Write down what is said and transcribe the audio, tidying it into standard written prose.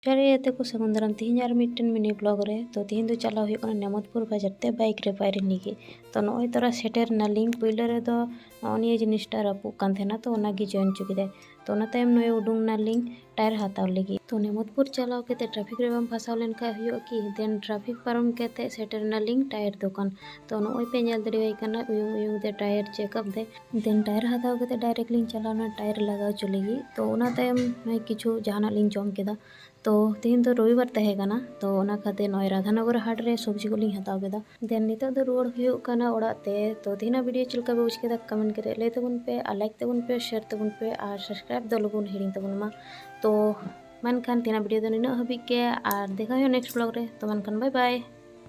ᱡᱟᱨᱤᱭᱟᱛᱮ ᱠᱚ ᱥᱟᱹᱜᱩᱱ ᱫᱟᱨᱟᱢ ᱛᱤᱦᱤᱧ ᱟᱨ ᱢᱤᱫᱴᱮᱱ ᱢᱤᱱᱤ ᱵᱞᱚᱜ ᱨᱮ ᱛᱚ ᱛᱤᱦᱤᱧ ᱫᱚ ᱪᱟᱞᱟᱣ ᱦᱩᱭᱩᱜ ᱠᱟᱱᱟ ᱱᱮᱢᱚᱛᱯᱩᱨ ᱵᱟᱡᱟᱨ ᱛᱮ ᱵᱟᱭᱤᱠ ᱨᱮ ᱯᱟᱭᱨᱤᱝ ᱞᱟᱹᱜᱤᱫ। ᱛᱚ ᱱᱚᱜᱼᱚᱭ ᱛᱚᱨᱟ ᱥᱮᱴᱮᱨ ᱱᱟᱞᱤᱧ ᱯᱳᱭᱞᱳ ᱨᱮᱫᱚ ᱱᱤᱭᱟᱹ ᱡᱤᱱᱤᱥᱴᱟ ᱨᱟᱹᱯᱩᱫ ᱠᱟᱱ ᱛᱟᱦᱮᱱᱟ ᱛᱚ ᱚᱱᱟᱜᱮ ᱡᱚᱭᱮᱱ ᱦᱚᱪᱚ ᱠᱮᱫᱟᱭ। ᱛᱚ ᱚᱱᱟ ᱛᱟᱭᱚᱢ ᱱᱚᱜᱼᱚᱭ ᱩᱰᱩᱝ ᱱᱟᱞᱤᱧ ᱴᱟᱭᱟᱨ ᱦᱟᱛᱟᱣ ᱞᱟᱹᱜᱤᱫ। ᱛᱚ ᱱᱮᱢᱚᱛᱯᱩᱨ ᱪᱟᱞᱟᱣ ᱠᱟᱛᱮ ᱴᱨᱟᱯᱷᱤᱠ ᱨᱮ ᱵᱟᱢ ᱯᱷᱟᱥᱟᱣ ᱞᱮᱱᱠᱷᱟᱡ ᱦᱩᱭᱩᱜᱼᱟ ᱠᱤ ᱫᱮᱱ ᱴᱨᱟᱯᱷᱤक ᱯᱟᱨᱚᱢ ᱠᱟᱛᱮ ᱥᱮᱴᱮᱨ ᱱᱟᱞᱤᱧ ᱴᱟᱭᱟᱨ ᱫᱚᱠᱟन। ᱛᱚ ᱱᱚᱜᱼᱚᱭ ᱯᱮ ᱧᱮᱞ ᱫᱟᱲᱮᱣᱟᱭ ᱠᱟᱱᱟ ᱩᱭᱩᱝ ᱩᱭᱩᱝ ᱛᱮ ᱴᱟᱭᱟᱨ ᱪᱮᱠᱟᱯ ᱫᱟᱭ। ᱫᱮᱱ ᱴᱟᱭᱟᱨ ᱦᱟᱛᱟᱣ ᱠᱟᱛᱮ ᱰᱟᱭᱨᱮक्ᱴ ᱞᱤᱧ ᱪᱟᱞᱟᱣᱱᱟ ᱴᱟᱭᱟᱨ ᱞᱟᱜᱟᱣ ᱦᱚᱪᱚ ᱞᱟᱹᱜᱤᱫ। ᱛᱚ ᱚᱱᱟ ᱛᱟᱭᱚᱢ ᱱᱚᱜᱼᱚᱭ ᱠᱤᱪᱷᱩ ᱡᱟᱦᱟᱱᱟᱜ ᱞᱤᱧ ᱡᱚᱢ ᱠᱮᱫᱟ। ᱛᱚ ᱛᱤᱦᱤᱧ ᱫᱚ ᱨᱚᱵᱤᱵᱟᱨ ᱛᱟᱦᱮᱸ ᱠᱟᱱᱟ ᱛᱚ ᱚᱱᱟ ᱠᱷᱟᱹᱛᱤᱨ ᱱᱚᱜᱼᱚᱭ ᱨᱟᱫᱷᱟᱱᱚᱜᱚᱨ ᱦᱟᱴ ᱨᱮ ᱥᱚᱵᱽᱡᱤ ᱠᱚᱞᱤᱧ ᱦᱟᱛᱟᱣ ᱠᱮᱫᱟ। ᱫᱮᱱ ᱱᱤᱛᱚᱜ ᱫᱚ ᱨᱩᱣᱟᱹᱲ ᱦᱩᱭᱩᱜ ᱠᱟᱱᱟ ᱚᱲᱟᱜ ᱛᱮ। ᱛᱚ ᱛᱤᱦᱤᱧᱟᱜ ᱵᱷᱤᱰᱤᱭᱳ ᱪᱮᱫ ᱞᱮᱠᱟ ᱯᱮ ᱵᱩᱡᱽ ᱠᱮᱫᱟ ᱠᱚᱢᱮᱱᱴ ᱠᱟᱛᱮ ᱞᱟᱹᱭ ᱛᱟᱵᱚᱱ ᱯᱮ ᱟᱨ ᱞᱟᱭᱤᱠ ᱛᱟᱵᱚᱱ ᱯᱮ ᱥᱮᱭᱟᱨ ᱛᱟᱵᱚᱱ ᱯᱮ ᱟᱨ ᱥᱟᱵᱥᱠᱨᱟइब ᱫᱚ ᱟᱞᱚᱵᱚᱱ ᱦᱤᱲᱤᱧ ᱛᱟᱵᱚᱱ ᱢᱟ। ᱛᱚ ᱢᱮᱱᱠᱷᱟᱱ ᱛᱤᱦᱤᱧᱟᱜ ᱵᱷᱤᱰᱤᱭᱳ ᱫᱚ ᱱᱤᱱᱟᱹᱜ ᱦᱟᱹᱵᱤᱡ ᱜᱮ ᱟᱨ ᱫᱮᱠᱷᱟ ᱦᱩᱭᱩᱜᱼᱟ ᱱᱮᱠᱥᱴ ᱵᱞᱚᱜ ᱨᱮ। ᱛᱚ ᱢᱮᱱᱠᱷᱟᱱ ᱵᱟᱭ ᱵᱟᱭ।